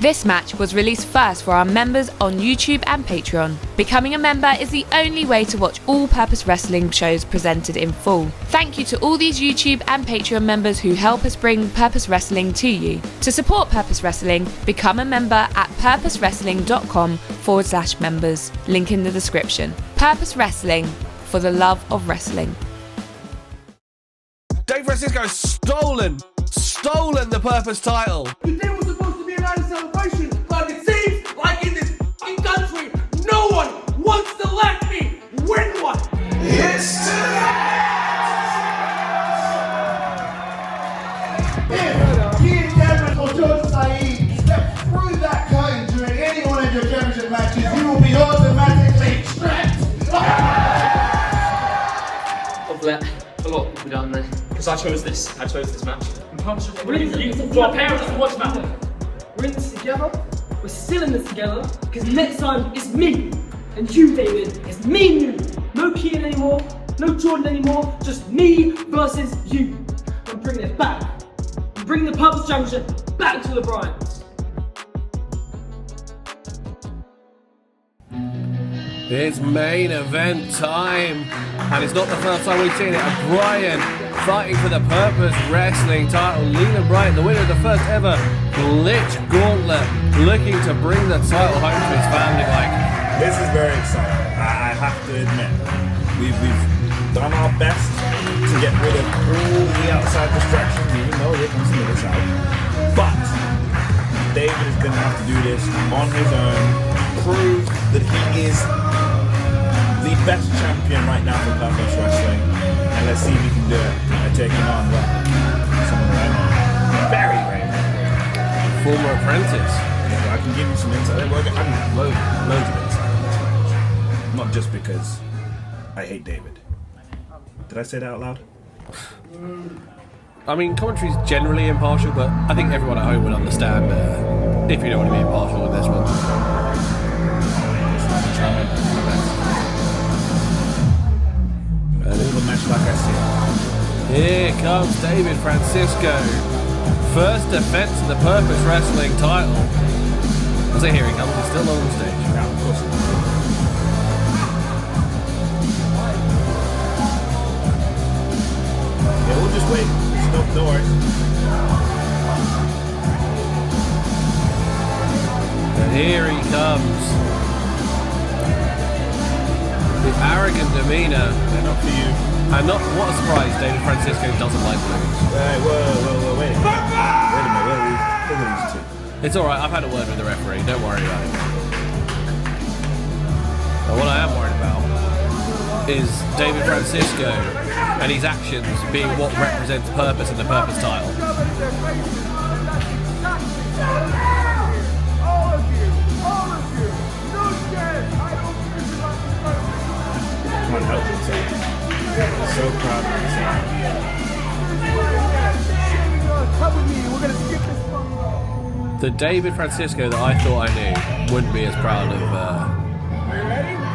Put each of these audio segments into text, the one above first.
This match was released first for our members on YouTube and Patreon. Becoming a member is the only way to watch all Purpose Wrestling shows presented in full. Thank you to all these YouTube and Patreon members who help us bring Purpose Wrestling to you. To support Purpose Wrestling, become a member at purposewrestling.com/members. Link in the description. Purpose Wrestling, for the love of wrestling. Dave Francisco's stolen the Purpose title. Today was supposed to be a night of celebration, but it seems like in this fucking country, no one wants to let me win one. It's Kian, Camron or George Saeed step through that curtain during any one of your championship matches, you will be automatically trapped. I've let a lot of people down there. Because I chose this match. We're in this together. We're still in this together. Because next time it's me and you, David. It's me and you. No Kian anymore. No Jordan anymore. Just me versus you. I'm bringing it back. I'm bringing the Purpose Championship back to the Bryants. It's main event time, and it's not the first time we've seen it. Bryant fighting for the Purpose Wrestling title. Leland Bryant, the winner of the first ever Glitch Gauntlet, looking to bring the title home to his family. This is very exciting. I have to admit, we've done our best to get rid of all the outside distractions, even though here comes the other side. But David is going to have to do this on his own, prove that he is the best champion right now for Purpose Wrestling, and let's see if he can do it by taking on someone that I know very well. Former apprentice. I can give you some insight. I can have loads of insight on this match. Not just because I hate David. Did I say that out loud? I mean, commentary's generally impartial, but I think everyone at home would understand if you don't want to be impartial with this one. All the match like I said. Here comes David Francisco. First defense of the Purpose Wrestling title. I say here he comes, he's still on the stage. Yeah, of course. Yeah, we'll just wait. No worries. And here he comes. The arrogant demeanour. They're not for you. And not, what a surprise, David Francisco doesn't like blues. Whoa, wait a minute. Wait a minute, where are these two? It's alright, I've had a word with the referee, don't worry about it. But what I am worried about is David Francisco and his actions being what represents Purpose in the Purpose title. Can't help himself. So proud of himself. The David Francisco that I thought I knew wouldn't be as proud of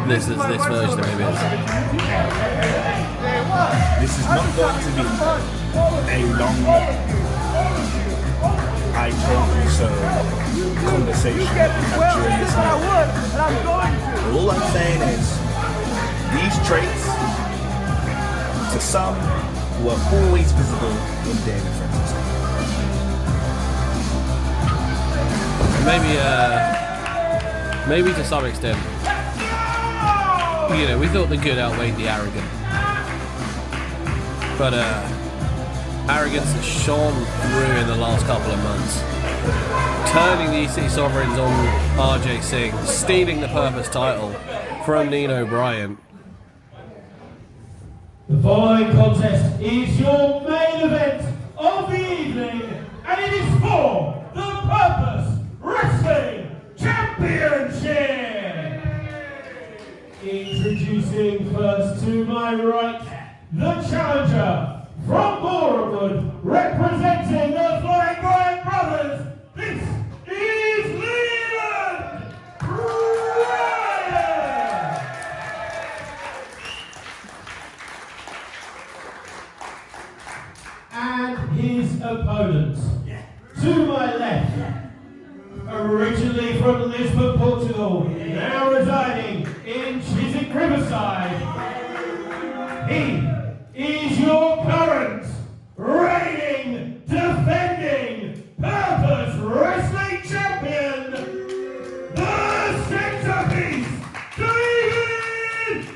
this version of him is. This is not going to be a long I told you so conversation that we have during this night. All I'm saying is these traits, to some, were always visible in David Francisco. Maybe to some extent. You know, we thought the good outweighed the arrogant. But arrogance has shone through in the last couple of months. Turning the EC Sovereigns on RJ Singh, stealing the Purpose title from Nino Bryant. The following contest is your main event of the evening, and it is for the Purpose Wrestling Championship! Introducing first to my right, the challenger from Borewood, representing the Flying Bryant Brothers, this is Leland Bryant! And his opponent, to my left, Originally from Lisbon, Portugal, now residing in Chiswick Riverside, he is your current reigning, defending Purpose Wrestling Champion, the centerpiece, Leland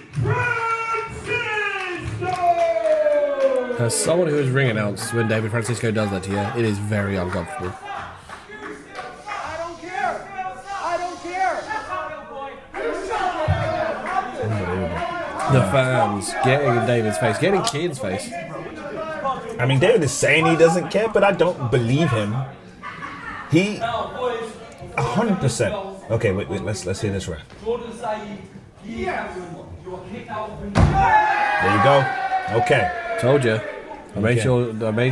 Francisco! As someone who is ring announced when David Francisco does that to you, it is very uncomfortable. I don't care. I don't care. The fans getting in David's face, getting in Kian's face. I mean, David is saying he doesn't care, but I don't believe him. He 100%. Okay, wait, let's hear this ref. There you go. Okay. Told you. I made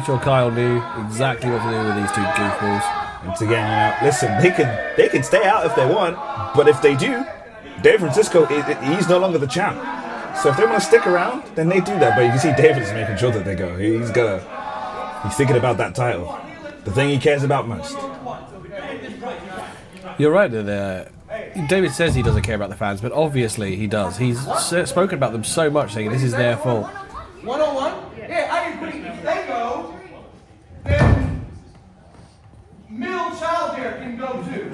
sure Kyle knew exactly what to do with these two goofballs. Once again, listen, they can stay out if they want, but if they do, David Francisco, he's no longer the champ. So if they want to stick around, then they do that. But you can see David is making sure that they go. He's thinking about that title, the thing he cares about most. You're right there. David says he doesn't care about the fans, but obviously he does. He's spoken about them so much, saying this is their fault. 101? Yeah, I agree. If they go, then middle child here can go too.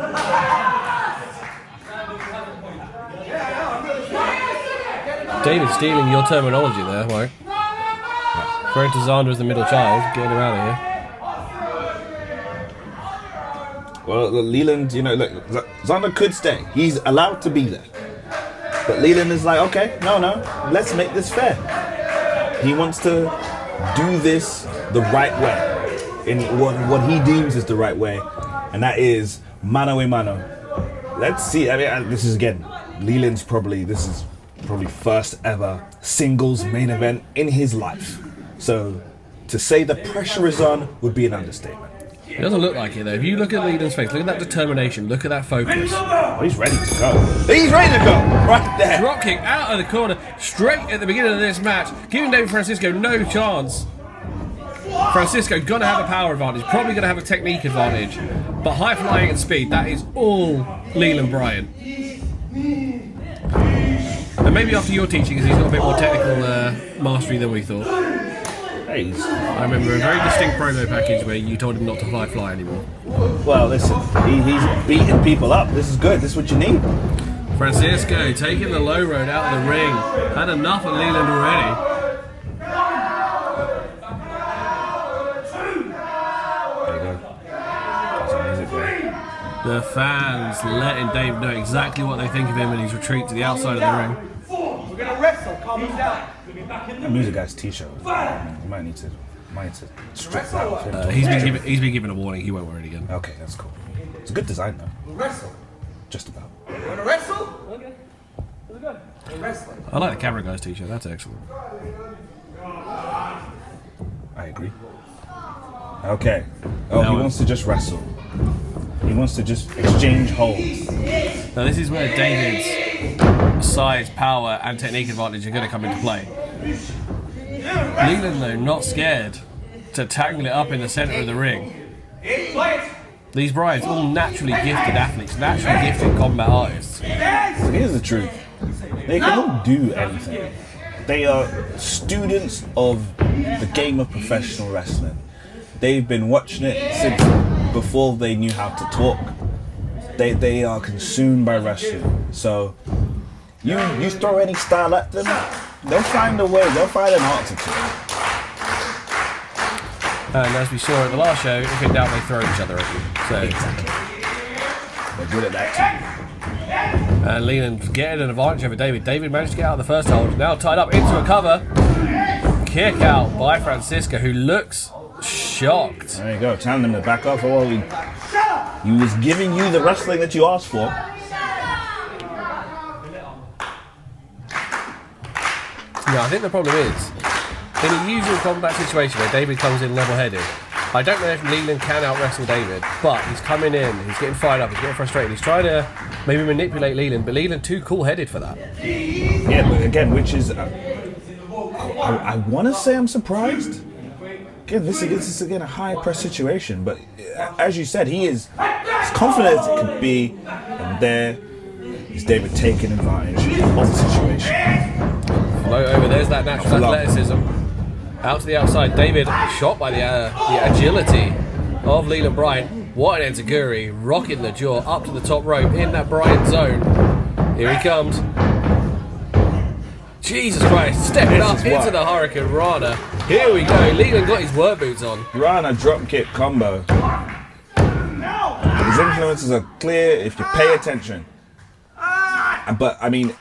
David's stealing your terminology there, Mike. Referring to Zander as the middle child, getting him out of here. Well, Leland, look, Zander could stay. He's allowed to be there. But Leland is like, okay, no, let's make this fair. He wants to do this the right way, in what he deems is the right way, and that is mano a mano. Let's see. I mean, this is probably first ever singles main event in his life. So to say the pressure is on would be an understatement. It doesn't look like it though. If you look at Leland's face, look at that determination, look at that focus. Oh, he's ready to go. He's ready to go right there. Drop kick out of the corner, straight at the beginning of this match, giving David Francisco no chance. Francisco gonna have a power advantage, probably gonna have a technique advantage, but high flying and speed, that is all Leland Bryant. And maybe after your teaching, he's got a bit more technical mastery than we thought. I remember a very distinct promo package where you told him not to fly anymore. Well, listen, he's beating people up. This is good. This is what you need. Francisco taking the low road out of the ring. Had enough of Leland already. The fans letting Dave know exactly what they think of him, and he's retreated to the outside of the ring. We're gonna wrestle. Calm down. That music guy's t-shirt. You might need to strip that off. He's been given a warning. He won't wear it again. Okay, that's cool. It's a good design though. We'll wrestle. Just about. Wanna wrestle? Okay. Let's go. We're wrestling. I like the camera guy's t-shirt. That's excellent. I agree. Okay. Oh, he wants to just wrestle. He wants to just exchange holds. Now this is where David's size, power, and technique advantage are going to come into play. Leland, though, not scared to tangle it up in the centre of the ring. These Bryants, all naturally gifted athletes, naturally gifted combat artists. Here's the truth. They can all do anything. They are students of the game of professional wrestling. They've been watching it since before they knew how to talk. They are consumed by wrestling. So you throw any style at them, they'll find a way. They'll find an answer to it. And as we saw at the last show, if in doubt, they throw each other at you. So exactly. They're good at that too. And Leland getting an advantage over David. David managed to get out of the first hold. Now tied up into a cover. Kick out by Francisco, who looks shocked. There you go. Telling him to back off. Oh, he was giving you the wrestling that you asked for. No, I think the problem is, in a usual combat situation where David comes in level-headed, I don't know if Leland can out-wrestle David, but he's coming in, he's getting fired up, he's getting frustrated, he's trying to maybe manipulate Leland, but Leland too cool-headed for that. Yeah, but again, which is, I want to say I'm surprised. Again, this is again a high-press situation, but as you said, he is confident as it could be, and there is David taking advantage of the situation. Float over, there's that natural athleticism. Out to the outside, David shot by the agility of Leland Bryant. What an enziguri, rocking the jaw up to the top rope in that Bryant zone. Here he comes. Jesus Christ, stepping up into the Hurricane Rana. Here we go, Leland got his work boots on. Rana drop kick combo. His influences are clear if you pay attention. But, I mean,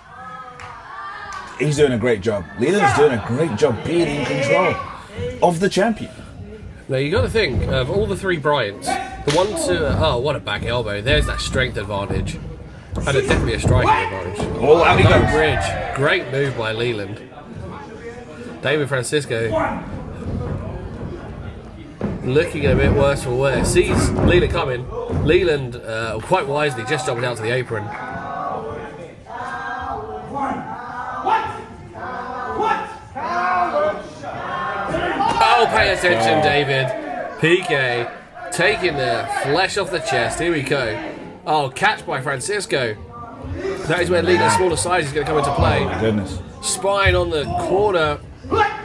he's doing a great job. Leland's doing a great job being in control of the champion. Now, you got to think of all the three Bryants. The one to, oh, what a back elbow. There's that strength advantage. And it's definitely a striking advantage. Oh, out he goes. Bridge. Great move by Leland. David Francisco looking a bit worse for wear. Sees Leland coming. Leland, quite wisely, just jumping out to the apron. Oh, pay attention, David. PK taking the flesh off the chest. Here we go. Oh, catch by Francisco. That is where Leland's smaller size is going to come into play. Oh my goodness. Spine on the corner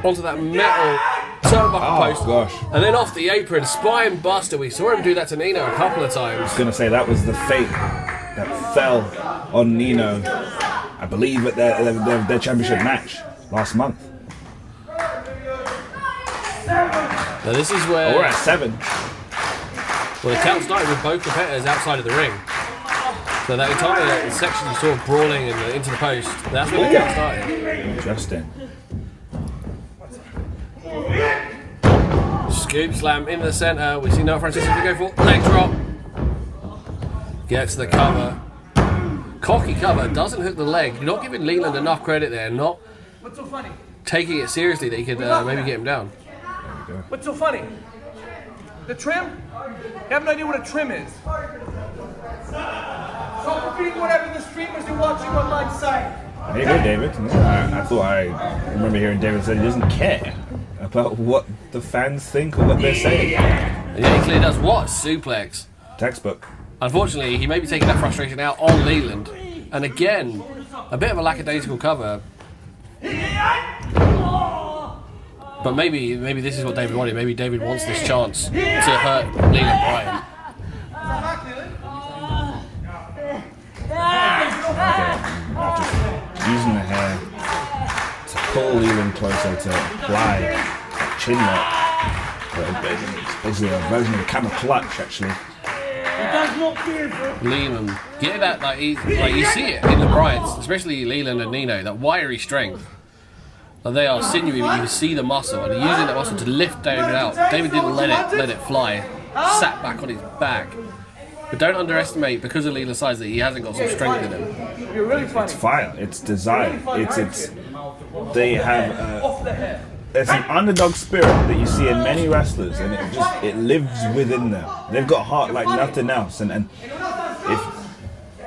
onto that metal turnbuckle post. Gosh. And then off the apron, spine buster. We saw him do that to Nino a couple of times. I was going to say that was the fate that fell on Nino, I believe, at their championship match last month. Now this is where... Oh, we're at 7. Well, the count started with both competitors outside of the ring. So that entire section you saw brawling and into the post, that's where the count started. Interesting. Scoop slam in the center. We see Noah Francisco to go for leg drop. Gets the cover. Cocky cover, doesn't hook the leg. You're not giving Leland enough credit there, not taking it seriously that he could maybe get him down. What's so funny? The trim? You have no idea what a trim is. So repeat whatever the streamers you're watching online say. There you go, David. I thought I remember hearing David say he doesn't care about what the fans think or what they're saying. Yeah, he clearly does. What? Suplex. Textbook. Unfortunately, he may be taking that frustration out on Leland. And again, a bit of a lackadaisical cover. But maybe this is what David wanted. Maybe David wants this chance to hurt Leland Bryant. Just using the hair to pull Leland closer to apply chin lock. It's basically a version of a camel clutch, actually. Leland, get that, like you see it in the Bryants, especially Leland and Nino, that wiry strength. Like they are sinewy, but you can see the muscle, and using that muscle to lift David out. David didn't let it fly, sat back on his back. But don't underestimate, because of Leland's size, that he hasn't got some strength in him. You're really funny. It's fire. It's desire. It's. They have. There's an underdog spirit that you see in many wrestlers, and it lives within them. They've got heart like nothing else, and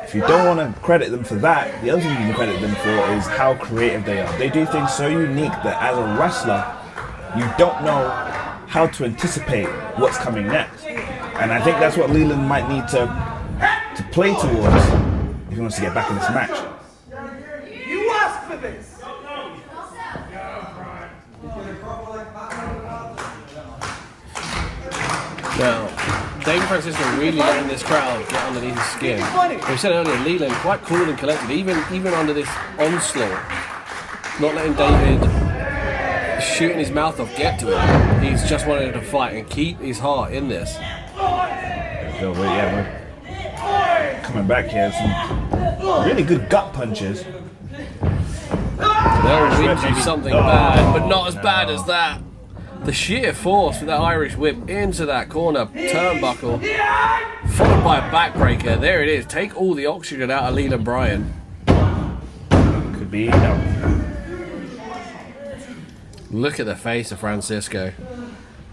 if you don't want to credit them for that, the other thing you can credit them for is how creative they are. They do things so unique that as a wrestler, you don't know how to anticipate what's coming next. And I think that's what Leland might need to play towards if he wants to get back in this match. You asked for this. Now, David Francisco really letting this crowd get underneath his skin. We said earlier, Leland quite cool and collected, even under this onslaught. Not letting David shooting his mouth off get to him. He's just wanted to fight and keep his heart in this. We're coming back here. Some really good gut punches. They'll win you something bad, but not as bad as that. The sheer force with that Irish whip into that corner turnbuckle, followed by a backbreaker. There it is. Take all the oxygen out of Leland Bryant. Could be. No. Look at the face of Francisco.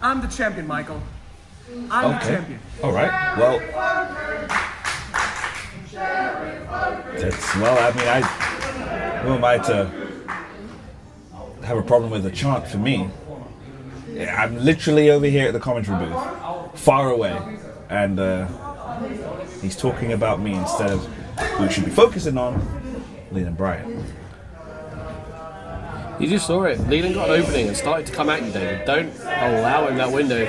I'm the champion, Michael. I'm the champion. All right. Well, who am I to have a problem with a chant for me? I'm literally over here at the commentary booth, far away, and He's talking about me instead of we should be focusing on Leland Bryant. You just saw it. Leland got an opening and started to come at you, David. Don't allow him that window.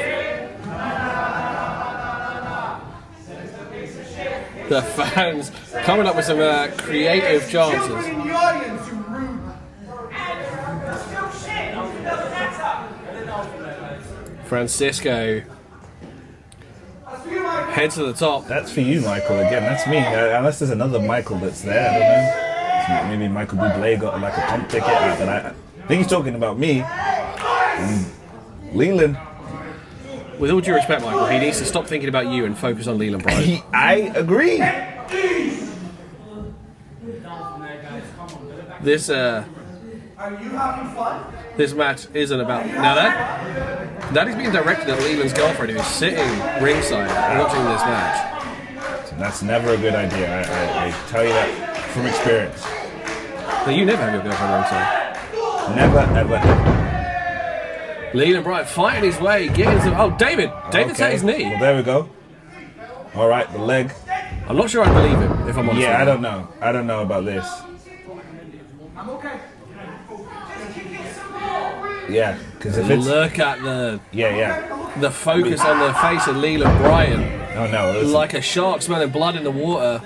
The fans coming up with some creative chances. Francisco head to the top. That's for you, Michael. Again, that's me. Unless there's another Michael that's there, I don't know. Maybe Michael Bublé got like a comp ticket, but I think he's talking about me. And Leland. With all due respect, Michael, he needs to stop thinking about you and focus on Leland Bryant. I agree. This Are you having fun? this match isn't about now that is being directed at Leland's girlfriend, who is sitting ringside watching this match. So that's never a good idea. I tell you that from experience. So you never have your girlfriend ringside. Never, ever, ever. Leland Bryant fighting his way, getting some. Oh, David hit his knee. Well, there we go. All right, the leg. I'm not sure I believe him, if I'm honest. Yeah, I don't know. I don't know about this. I'm okay. Yeah, because if it's Look at the yeah. focus on the face of Leland Bryant, Oh no, listen. like a shark smelling blood in the water.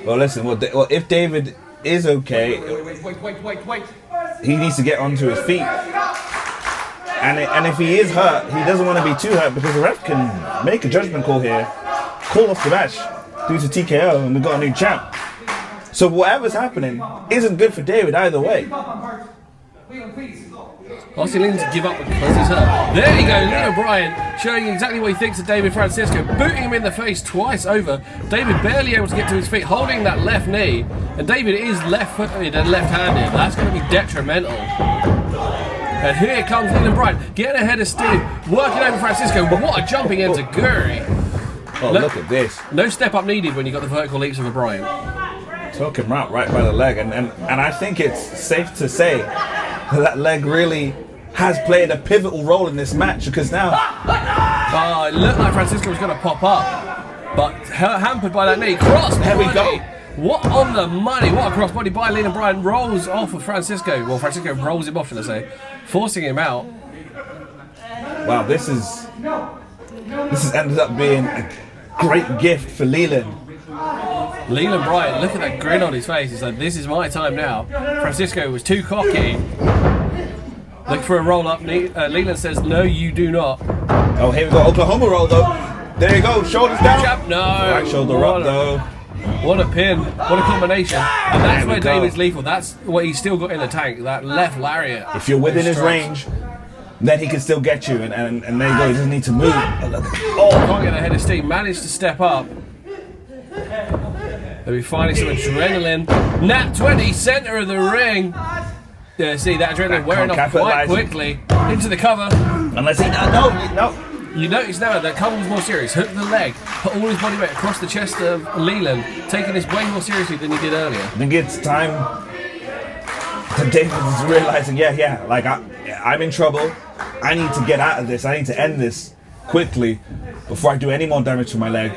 Well, listen. Well, if David is okay, Wait. he needs to get onto his feet. And if he is hurt, he doesn't want to be too hurt because the ref can make a judgment call here, call off the match due to TKO, and we've got a new champ. So whatever's happening isn't good for David either way. Obviously, Leland's to give up because he's hurt. There you go, Leland Bryant showing you exactly what he thinks of David Francisco, booting him in the face twice over. David barely able to get to his feet, holding that left knee, and David is left-footed and left-handed. That's going to be detrimental. And here comes Leland Bryant, getting ahead of steam, working over Francisco. What a jumping into Guri. Oh, look at this. No step up needed when you got the vertical leaps of a Bryant. Took him right by the leg, and I think it's safe to say that leg really has played a pivotal role in this match because now It looked like Francisco was going to pop up, but hampered by that knee. Cross There we body. go. What on the money? What a crossbody by Leland Bryant, rolls off of Francisco. Well, Francisco rolls him off, should I say, forcing him out. wow, this has ended up being a great gift for Leland. Leland Bryant, look at that grin on his face. He's like, this is my time now. Francisco was too cocky. Look for a roll up. Leland says, no, you do not. Oh, here we go, Oklahoma roll though. There you go, shoulders down. Jab, no. Right shoulder up though. What a pin. What a combination. And that's There we where go. David's lethal. That's what he's still got in the tank. That left lariat. If you're within his Strikes. range, then he can still get you, and there you go, he doesn't need to move. Can't get ahead of steam. Managed to step up. They'll be finding some adrenaline. Nat 20, center of the ring. Yeah, see that adrenaline That wearing can't off quite capitalise. quickly. Into the cover. Unless he, no. You notice now that cover was more serious. Hooked the leg. Put all his body weight across the chest of Leland. Taking this way more seriously than he did earlier. I think it's time that David is realizing, like I'm in trouble. I need to get out of this. I need to end this quickly before I do any more damage to my leg.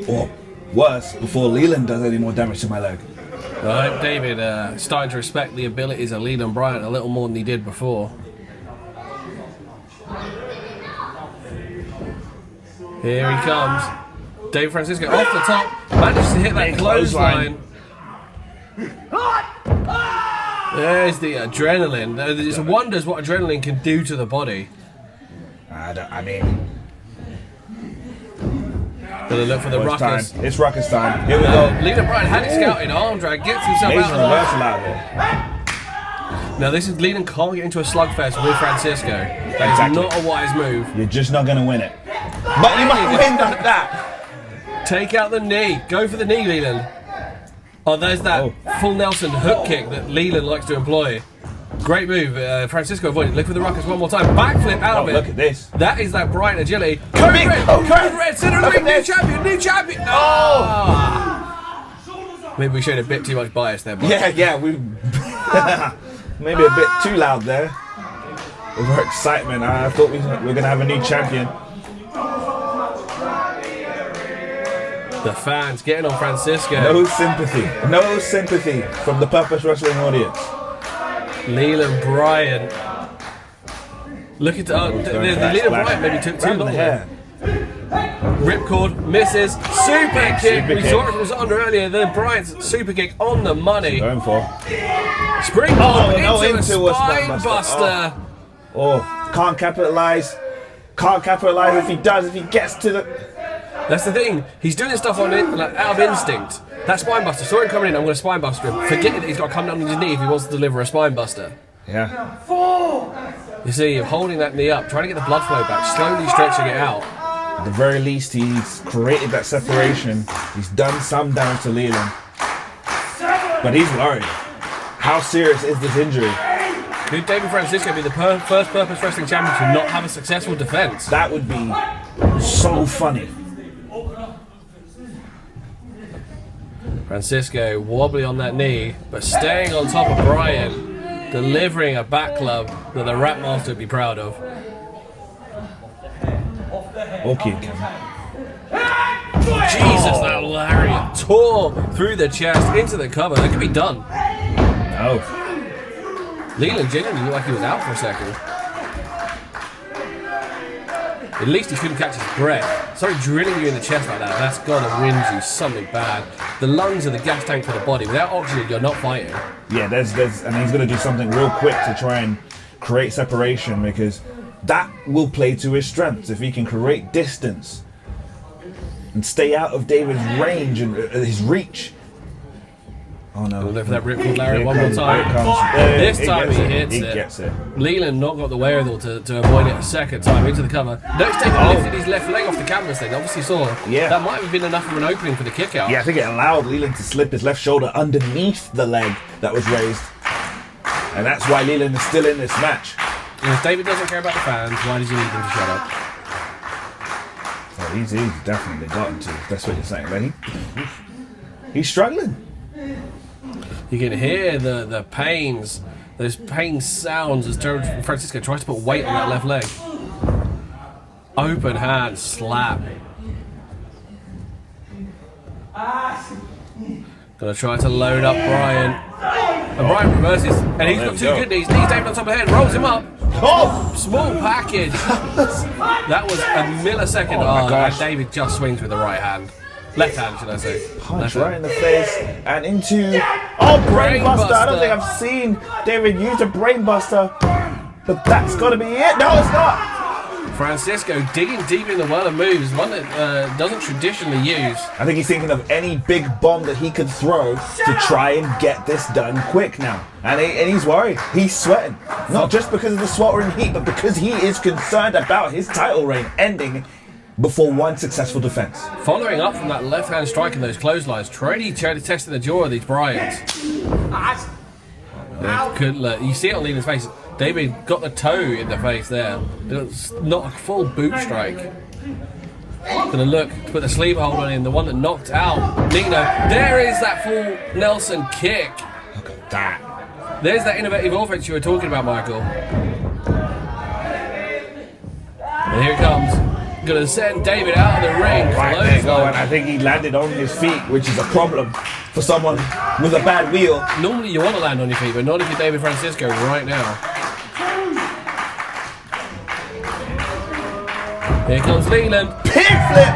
Or worse, before Leland does any more damage to my leg. I hope David starting to respect the abilities of Leland Bryant a little more than he did before. Here he comes. Dave Francisco off the top. Manages to hit that Big clothesline. There's the adrenaline. It wonders what adrenaline can do to the body. Gonna look for the It's ruckus. time. It's ruckus time. Here we go. Leland Bryant had it scouted. Arm drag. Gets himself Amazing out of the way. reversal out there. Now this is Leland can't get into a slugfest with Francisco. That is Exactly. not a wise move. You're just not going to win it. But you might win that. Take out the knee. Go for the knee, Leland. Oh, there's that full Nelson hook kick that Leland likes to employ. Great move. Francisco avoided. Look for the ruckus one more time. Backflip out of it. Look at this. That is that Bryant agility. Code Big red. code Code red. Center of the ring. New this. champion. New champion. Oh. Maybe we showed a bit too much bias there. But Yeah, we maybe a bit too loud there. With our excitement, I thought we were going to have a new champion. The fans getting on Francisco. No sympathy from the Purpose Wrestling audience. Leland Bryant. Look at the Leland Bryant maybe took too long there. Ripcord misses. Super kick. We saw it from Zander earlier. The Bryant's super kick on the money. Going for. Springboard into a spine buster. Oh, can't capitalize. Can't capitalize if he does. If he gets to the. That's the thing. He's doing stuff on it like out of instinct. That spine buster. Saw him coming in. I'm going to spine buster him. Forgetting that he's got to come down on his knee if he wants to deliver a spine buster. Yeah. You see, holding that knee up, trying to get the blood flow back, slowly stretching it out. At the very least, he's created that separation. He's done some damage to Leland. But he's worried. How serious is this injury? Could David Francisco be the first Purpose Wrestling champion to not have a successful defense? That would be so funny. Francisco wobbly on that knee, but staying on top of Bryant, delivering a back club that the Rapmaster would be proud of. Okay. Jesus, that lariat tore through the chest into the cover. That could be done. No. Leland genuinely looked like he was out for a second. At least he couldn't catch his breath. Sorry, drilling you in the chest like that, that's gotta win you something bad. The lungs are the gas tank for the body. Without oxygen, you're not fighting. Yeah, and he's gonna do something real quick to try and create separation, because that will play to his strengths. If he can create distance and stay out of David's range and his reach. Oh no. We'll go for that ripcord lariat one more time. This time he hits it. Gets it. Leland not got the wherewithal to avoid it a second time into the cover. Notice David lifted his left leg off the canvas then. Obviously saw that might have been enough of an opening for the kick out. Yeah, I think it allowed Leland to slip his left shoulder underneath the leg that was raised. And that's why Leland is still in this match. And if David doesn't care about the fans, why does he need them to shut up? Well, he's definitely gotten to. That's what you're saying, Lenny. He's struggling. You can hear the pains, those pain sounds as Francisco tries to put weight on that left leg. Open hand slap. Gonna try to load up Bryant. And Bryant reverses, and he's got two good knees. Knees David on top of the head, rolls him up. Oh! Small package. That was a millisecond. Oh my gosh. And David just swings with the right hand. Left hand, should I say. Punch right in the face and into... Oh, brainbuster! I don't think I've seen David use a brainbuster. But that's got to be it. No, it's not. Francisco digging deep in the well of moves, one that doesn't traditionally use. I think he's thinking of any big bomb that he could throw to try and get this done quick now. And he's worried. He's sweating. Not just because of the sweltering heat, but because he is concerned about his title reign ending before one successful defense. Following up from that left-hand strike and those clotheslines, Trady testing the jaw of these Bryants. You see it on Leland's face. David got the toe in the face there. It's not a full boot strike. Gonna look to put the sleeve hold on him, the one that knocked out Nino. There is that full Nelson kick. Look at that. There's that innovative offense you were talking about, Michael. And here it comes. Gonna send David out of the ring. Right there, go, and I think he landed on his feet, which is a problem for someone with a bad wheel. Normally you want to land on your feet, but not if you're David Francisco right now. Here comes Leland. Pig flip!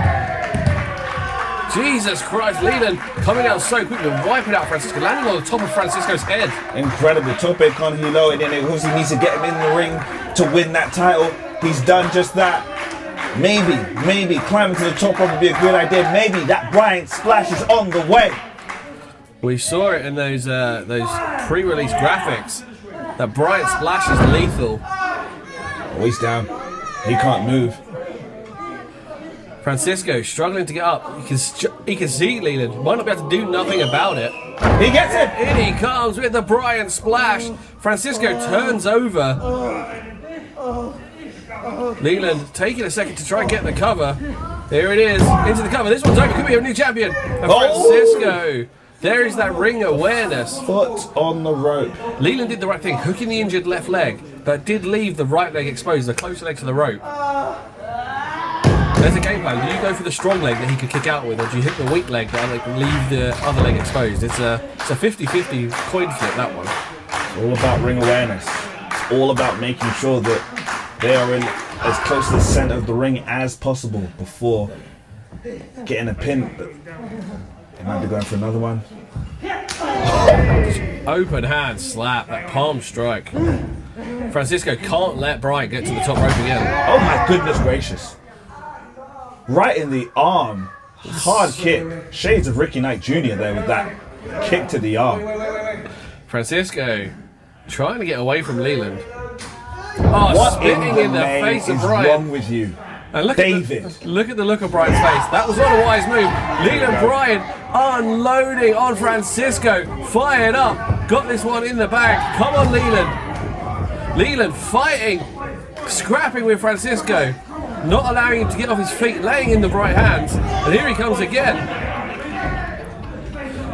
Jesus Christ, Leland coming out so quickly, wiping out Francisco, landing on the top of Francisco's head. Incredible. Tope con hilo, and then it obviously needs to get him in the ring to win that title. He's done just that. Maybe climbing to the top would be a good idea. Maybe that Bryant splash is on the way. We saw it in those pre-release graphics. That Bryant splash is lethal. Oh, he's down. He can't move. Francisco struggling to get up. He can see Leland. Might not be able to do nothing about it. He gets it. In he comes with the Bryant splash. Francisco turns over. Leland taking a second to try and get the cover. There it is, into the cover. This one's over. Could be a new champion. And Francisco. There is that ring awareness. Foot on the rope. Leland did the right thing, hooking the injured left leg, but did leave the right leg exposed, the closer leg to the rope. There's a game plan. Do you go for the strong leg that he could kick out with, or do you hit the weak leg that leave the other leg exposed? It's a 50-50 coin flip, that one. It's all about ring awareness. It's all about making sure that they are in as close to the center of the ring as possible before getting a pin. But they might be going for another one. Open hand slap, that palm strike. Francisco can't let Bryant get to the top rope again. Oh my goodness gracious. Right in the arm. Hard kick. Shades of Ricky Knight Jr. there with that kick to the arm. Francisco trying to get away from Leland. Oh, What spitting in the name face of is Bryant. wrong with you? And look David. Look at the look of Bryant's face. That was not a wise move. Leland Bryant unloading on Francisco. Fired up. Got this one in the bag. Come on, Leland. Leland fighting. Scrapping with Francisco. Not allowing him to get off his feet. Laying in the right hands. And here he comes again.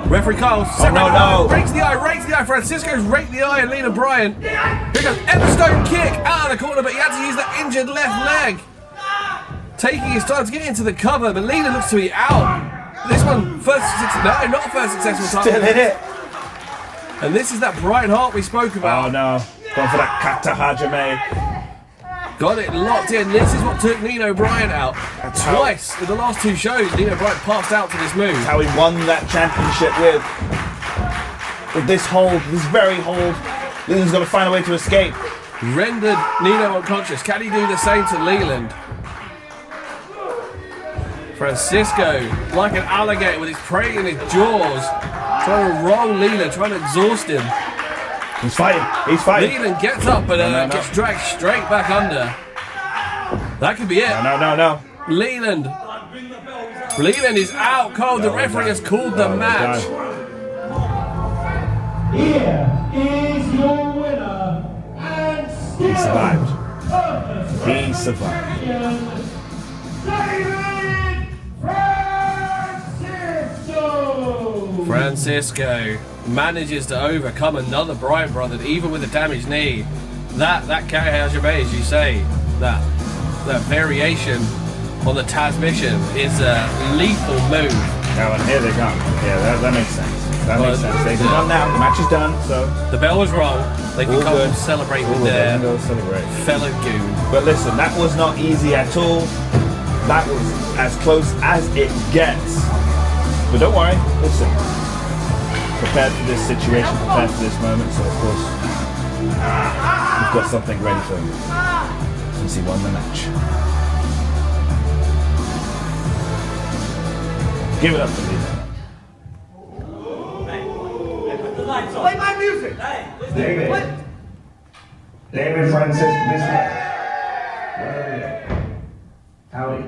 Referee Kyle. No. Rakes the eye. Francisco's raked the eye and Leland Bryant. Here goes Everstone kick out of the corner, but he had to use that injured left leg. Taking his time to get into the cover, but Leland looks to be out. This one, not first successful time. Still in it. And this is that Brian Hart we spoke about. Oh no. Going for that Kata Hajime. Got it locked in. This is what took Nino Bryant out. Twice in the last two shows, Nino Bryant passed out to this move. How he won that championship with this hold, this very hold. Leland's got to find a way to escape. Rendered Nino unconscious. Can he do the same to Leland? Francisco, like an alligator with his prey in his jaws, trying to roll Leland, trying to exhaust him. He's fighting. Leland gets up but gets dragged straight back under. That could be it. No. Leland is out cold. The referee has called the match. Here is your winner and still He survived. purpose He survived. David Francisco manages to overcome another Bryant brother, even with a damaged knee. That Kata-Hajime, as you say, that variation on the transmission is a lethal move. Now, and here they come. Yeah, that makes sense. That makes sense. They've done now. The match is done. So the bell was rung. They can all come good. and celebrate with All their good. Celebrate. fellow goon. But listen, that was not easy at all. That was as close as it gets. But don't worry. Listen. Prepared for this situation, prepared for this moment, so of course we've got something ready for him since he won the match. Give it up for Leland. Play my music. David Francis, this way. Howdy.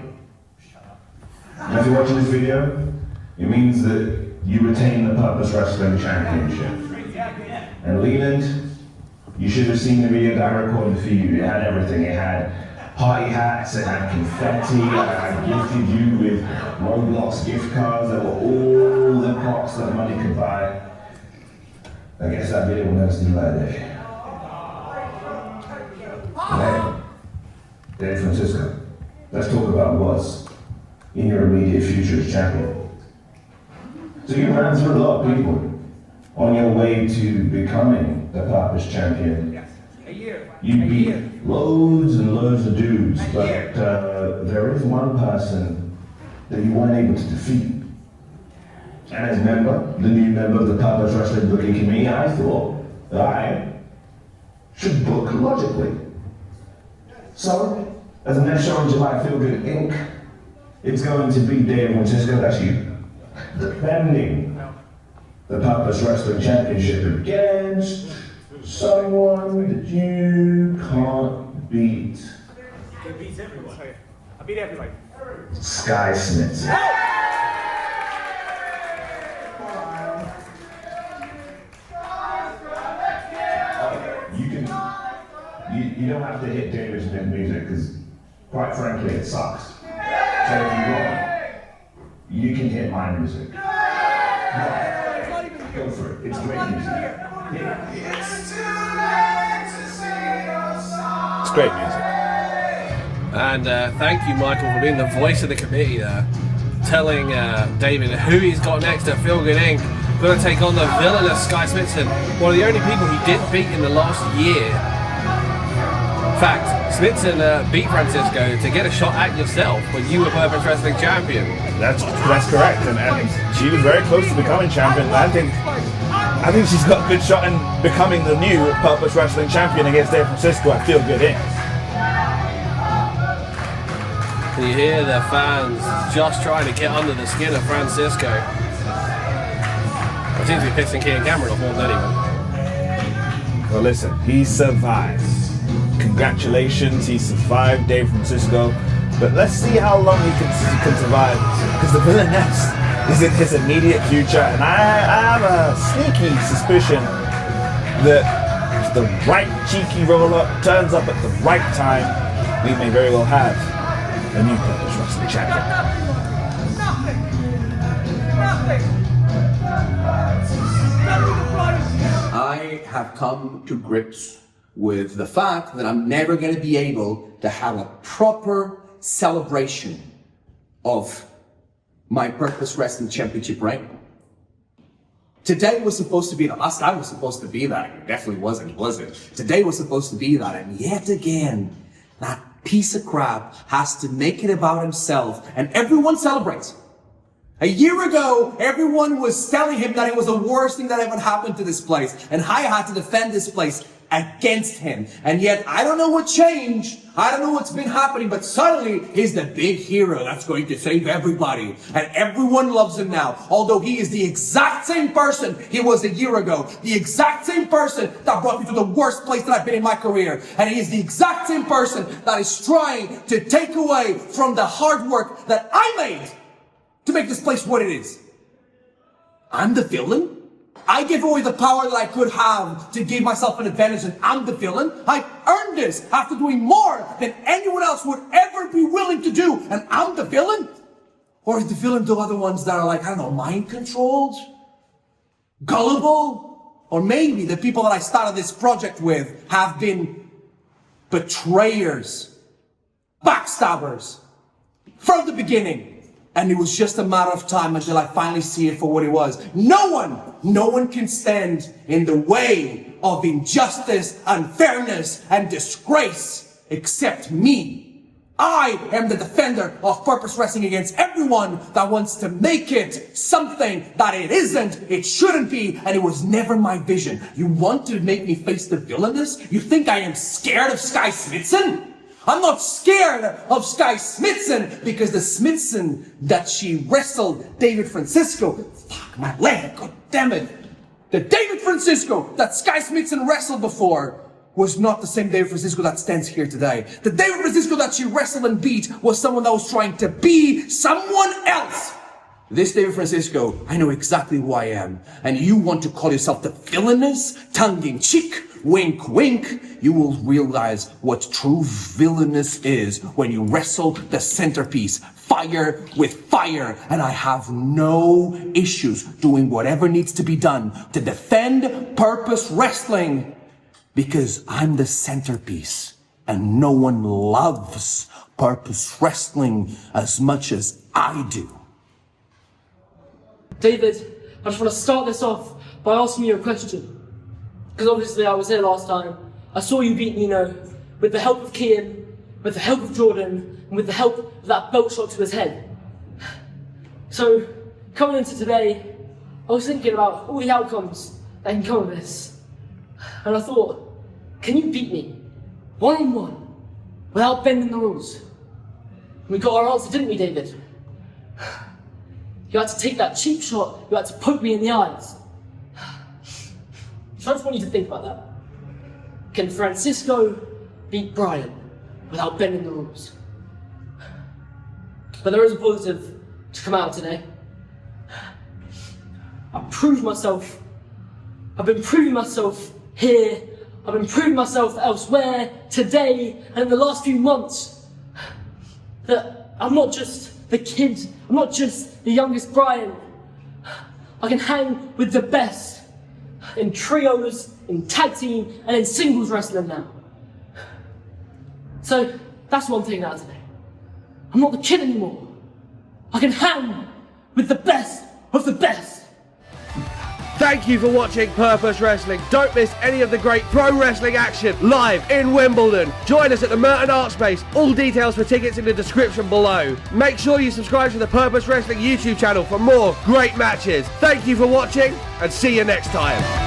As you're watching this video, it means that you retain the Purpose Wrestling Championship. And Leland, you should have seen the video that I recorded for you. It had everything. It had party hats, it had confetti, I gifted you with Roblox gift cards that were all the props that money could buy. I guess that video will never see the light of day. Hey, Dave Francisco, let's talk about what's in your immediate future as champion. So you ran through a lot of people on your way to becoming the Purpose champion. You beat loads and loads of dudes, but there is one person that you weren't able to defeat. And as the new member of the Purpose Wrestling booking committee, I thought that I should book logically. So, as the next show in July, Feel Good Inc., it's going to be Dave Francisco, that's you, defending the Purpose Wrestling Championship against someone that you can't beat. He beats everyone. I beat everybody. Sky Smith. You don't have to hit David's music because, quite frankly, it sucks. So if you want, you can hit my music. Go for it. It's great music. It's great music. And thank you, Michael, for being the voice of the committee there, telling David who he's got next at Feel Good Inc. Going to take on the villainous Sky Smithson, one of the only people he didn't beat in the last year. In fact, Smithson beat Francisco to get a shot at yourself when you were Purpose Wrestling champion. That's correct, and she was very close to becoming champion. I think she's got a good shot in becoming the new Purpose Wrestling champion against Dave Francisco at Feel Good Inc. You hear the fans just trying to get under the skin of Francisco. I seem to be pissing Kian Camron off more than anyone. Well, listen, he survived. Congratulations, he survived Dave Francisco. But let's see how long he can survive, because the villainess is in his immediate future, and I have a sneaky suspicion that if the right cheeky roll-up turns up at the right time, we may very well have a new Purpose Wrestling champion. I have come to grips with the fact that I'm never going to be able to have a proper celebration of my Purpose Wrestling Championship reign. Today was supposed to be, the last time was supposed to be that. It definitely wasn't, was it? Today was supposed to be that, and yet again, that piece of crap has to make it about himself, and everyone celebrates. A year ago, everyone was telling him that it was the worst thing that ever happened to this place, and I had to defend this place against him. And yet, I don't know what changed. I don't know what's been happening, but suddenly he's the big hero that's going to save everybody. And everyone loves him now. Although he is the exact same person he was a year ago. The exact same person that brought me to the worst place that I've been in my career. And he is the exact same person that is trying to take away from the hard work that I made to make this place what it is. I'm the villain? I gave away the power that I could have to give myself an advantage, and I'm the villain. I earned this after doing more than anyone else would ever be willing to do, and I'm the villain? Or is the villain the other ones that are like, I don't know, mind-controlled? Gullible? Or maybe the people that I started this project with have been betrayers, backstabbers, from the beginning. And it was just a matter of time until I finally see it for what it was. No one can stand in the way of injustice, unfairness, and disgrace except me. I am the defender of Purpose Wrestling against everyone that wants to make it something that it isn't, it shouldn't be, and it was never my vision. You want to make me face the villainous? You think I am scared of Sky Smithson? I'm not scared of Sky Smithson, because the Smithson that she wrestled David Francisco, fuck my leg, god damn it. The David Francisco that Sky Smithson wrestled before was not the same David Francisco that stands here today. The David Francisco that she wrestled and beat was someone that was trying to be someone else. This David Francisco, I know exactly who I am. And you want to call yourself the villainous, tongue-in-cheek, wink, wink, you will realize what true villainous is when you wrestle the centerpiece, fire with fire, and I have no issues doing whatever needs to be done to defend Purpose Wrestling, because I'm the centerpiece, and no one loves Purpose Wrestling as much as I do. David, I just want to start this off by asking you a question. Because obviously I was here last time. I saw you beat Nino with the help of Kian, with the help of Jordan, and with the help of that belt shot to his head. So, coming into today, I was thinking about all the outcomes that can come of this. And I thought, can you beat me, one-on-one, without bending the rules? And we got our answer, didn't we, David? You had to take that cheap shot, you had to poke me in the eyes. So I just want you to think about that. Can Francisco beat Bryant without bending the rules? But there is a positive to come out today. I've proved myself. I've been proving myself here. I've been proving myself elsewhere, today, and in the last few months. That I'm not just the kid, I'm not just the youngest Bryant. I can hang with the best. In trios, in tag team, and in singles wrestling now. So, That's what I'm taking out today. I'm not the kid anymore. I can hang with the best of the best. Thank you for watching Purpose Wrestling. Don't miss any of the great pro wrestling action live in Wimbledon. Join us at the Merton Art Space. All details for tickets in the description below. Make sure you subscribe to the Purpose Wrestling YouTube channel for more great matches. Thank you for watching and see you next time.